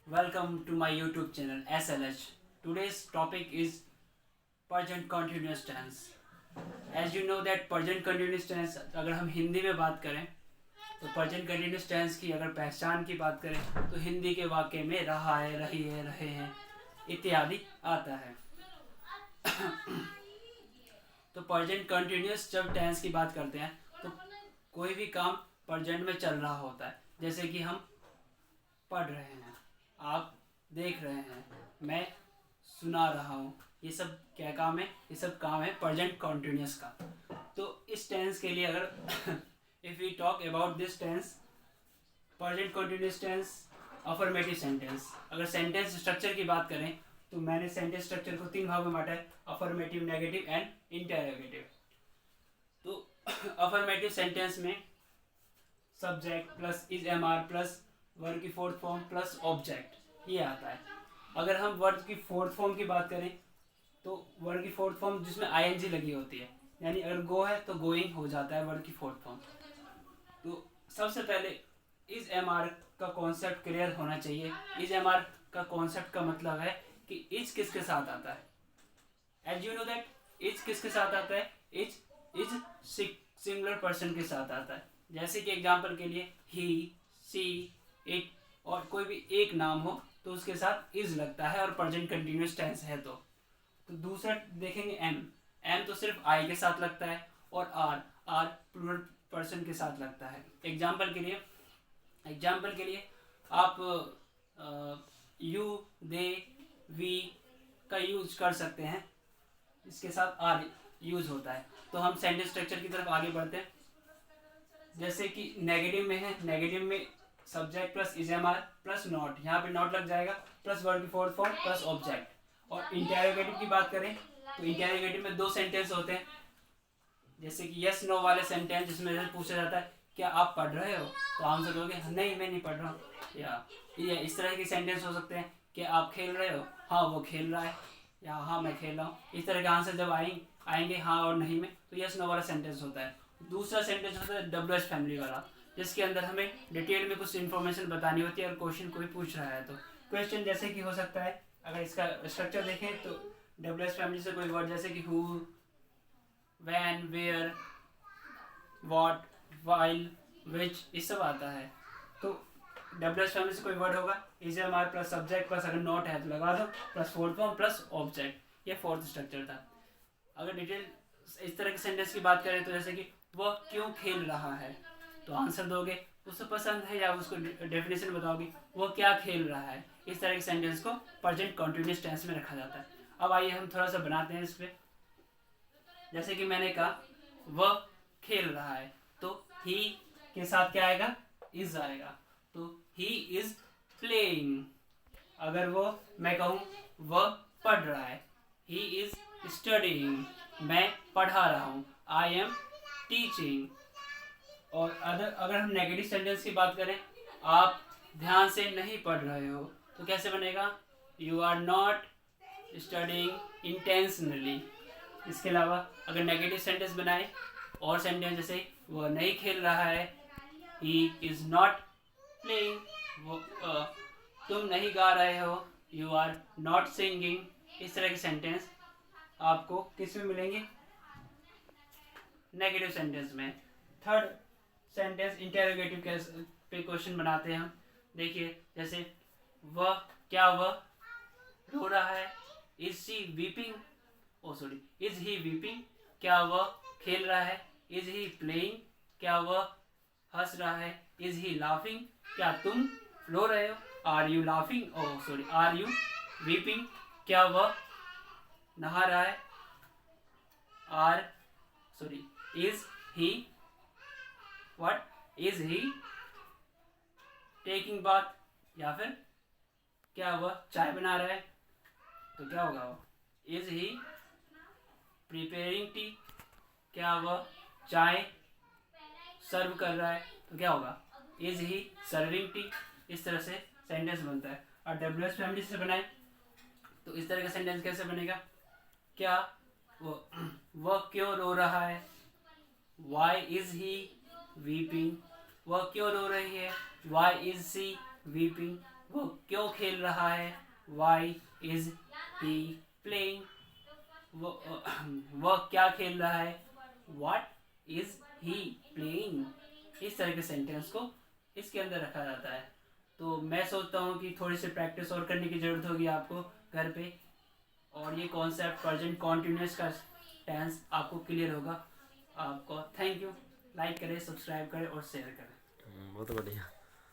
Welcome to my YouTube channel SLH. Today's topic is present continuous tense. As you know that present continuous tense अगर हम हिंदी में बात करें तो present continuous tense की अगर पहचान की बात करें तो हिंदी के वाक्य में रहा है, रही है, रहे हैं इत्यादि आता है। तो present continuous जब tense की बात करते हैं तो कोई भी काम present में चल रहा होता है, जैसे कि हम पढ़ रहे हैं, आप देख रहे हैं, मैं सुना रहा हूँ, ये सब क्या काम है? ये सब काम है प्रेजेंट कॉन्टिन्यूस का। तो इस टेंस के लिए अगर if we talk about this tense present continuous tense affirmative sentence, अगर सेंटेंस स्ट्रक्चर की बात करें तो मैंने सेंटेंस स्ट्रक्चर को 3 भागों में बांटा है, अफर्मेटिव, नेगेटिव एंड इंटरोगेटिव। तो अफर्मेटिव सेंटेंस में subject plus is am are plus word की फोर्थ फॉर्म प्लस ऑब्जेक्ट ये आता है। अगर हम वर्ड की फोर्थ फॉर्म की बात करें तो वर्ड की फोर्थ फॉर्म जिसमें आईएनजी लगी होती है, यानी अगर गो है तो गोइंग हो जाता है वर्ड की फोर्थ फॉर्म। तो सबसे पहले इज एम आर का कॉन्सेप्ट क्लियर होना चाहिए। इज एम आर का कॉन्सेप्ट का मतलब है कि इज किसके साथ आता है। As you know that is किसके साथ आता है? इज सिंगुलर पर्सन के साथ आता है। जैसे कि एग्जाम्पल के लिए ही, सी, इट और कोई भी एक नाम हो तो उसके साथ इज लगता है और प्रेजेंट कंटिन्यूअस टेंस है। तो दूसरा देखेंगे एम तो सिर्फ आई के साथ लगता है और आर प्लूरल पर्सन के साथ लगता है। एग्जाम्पल के लिए आप यू, दे, वी का यूज कर सकते हैं, इसके साथ आर यूज होता है। तो हम सेंटेंस स्ट्रक्चर की तरफ आगे बढ़ते हैं। जैसे कि नेगेटिव में है, नेगेटिव में subject plus is am are plus not, यहाँ पे नॉट लग जाएगा, प्लस वर्ड की फोर्थ फॉर्म प्लस ऑब्जेक्ट। और इंटेरोगेटिव की बात करें तो इंटेरोगेटिव में 2 सेंटेंस होते हैं, जैसे कि यस नो वाले सेंटेंस जिसमें पूछा जाता है क्या आप पढ़ रहे हो, तो आंसर दोगे नहीं मैं नहीं पढ़ रहा हूँ। या इस तरह के सेंटेंस हो सकते हैं कि आप खेल रहे हो, हाँ वो खेल रहा है, या हाँ मैं खेल रहा हूँ। इस तरह के आंसर जब आएंगे हाँ और नहीं में, तो यस नो वाला सेंटेंस होता है। दूसरा सेंटेंस होता है WH फैमिली वाला, जिसके अंदर हमें डिटेल में कुछ इन्फॉर्मेशन बतानी होती है और क्वेश्चन कोई पूछ रहा है। तो क्वेश्चन जैसे कि हो सकता है, अगर इसका स्ट्रक्चर देखें तो WH फैमिली से कोई वर्ड जैसे कि who, when, where, what, while, which ये सब आता है। तो WH फैमिली से कोई वर्ड होगा, is am are plus subject plus अगर नॉट है तो लगा दो plus fourth form plus object. ये फोर्थ स्ट्रक्चर था। अगर डिटेल इस तरह के सेंटेंस की बात करें तो जैसे कि वह क्यों खेल रहा है, तो आंसर दोगे उसे पसंद है, या उसको डेफिनेशन बताओगे वो क्या खेल रहा है। इस तरह के सेंटेंस को प्रेजेंट कॉन्टिन्यूअस टेंस में रखा जाता है। अब आइए हम थोड़ा सा बनाते हैं इस पर। जैसे कि मैंने कहा वह खेल रहा है, तो ही के साथ क्या आएगा? इज आएगा। तो ही इज प्लेइंग। अगर वो मैं कहूँ वह पढ़ रहा है, ही इज स्टडीइंग, मैं पढ़ा रहा हूँ, आई एम टीचिंग। और अगर हम नेगेटिव सेंटेंस की बात करें, आप ध्यान से नहीं पढ़ रहे हो, तो कैसे बनेगा? You are not studying intentionally. इसके अलावा अगर नेगेटिव सेंटेंस बनाए और सेंटेंस जैसे वह नहीं खेल रहा है, ही इज नॉट प्लेइंग, वो तुम नहीं गा रहे हो, यू आर नॉट सिंगिंग। इस तरह के सेंटेंस आपको किस में मिलेंगे? नेगेटिव सेंटेंस में। थर्ड सेंटेंस इंटेरोगेटिव पे क्वेश्चन बनाते हैं हम। देखिए जैसे क्या वह रो रहा है, is she weeping, is he weeping. क्या वह खेल रहा है, इज ही प्लेइंग। क्या वह हंस रहा है, इज ही लाफिंग। क्या तुम रो रहे हो, are you laughing, are you weeping. क्या वह नहा रहा है, is he is he taking bath. या फिर क्या वह चाय बना रहा है, तो क्या होगा? वो इज ही प्रिपेयरिंग टी। क्या वह चाय सर्व कर रहा है, तो क्या होगा? Is he serving T. इस तरह से सेंटेंस बनता है। और WH फैमिली से बनाए तो इस तरह का सेंटेंस कैसे बनेगा? क्या वह क्यों रो रहा है, वाई इज ही वीपिंग। वह क्यों रो रही है, वाई इज सी वीपिंग। वो क्यों खेल रहा है, वाई इज ही प्लेइंग, वो क्या खेल रहा है, व्हाट इज ही प्लेइंग। इस तरह के सेंटेंस को इसके अंदर रखा जाता है। तो मैं सोचता हूँ कि थोड़ी सी प्रैक्टिस और करने की ज़रूरत होगी आपको घर पे, और ये कॉन्सेप्ट प्रेजेंट कॉन्टिन्यूस का टेंस आपको क्लियर होगा। आपको थैंक यू। लाइक करें, सब्सक्राइब करें और शेयर करें। बहुत बढ़िया।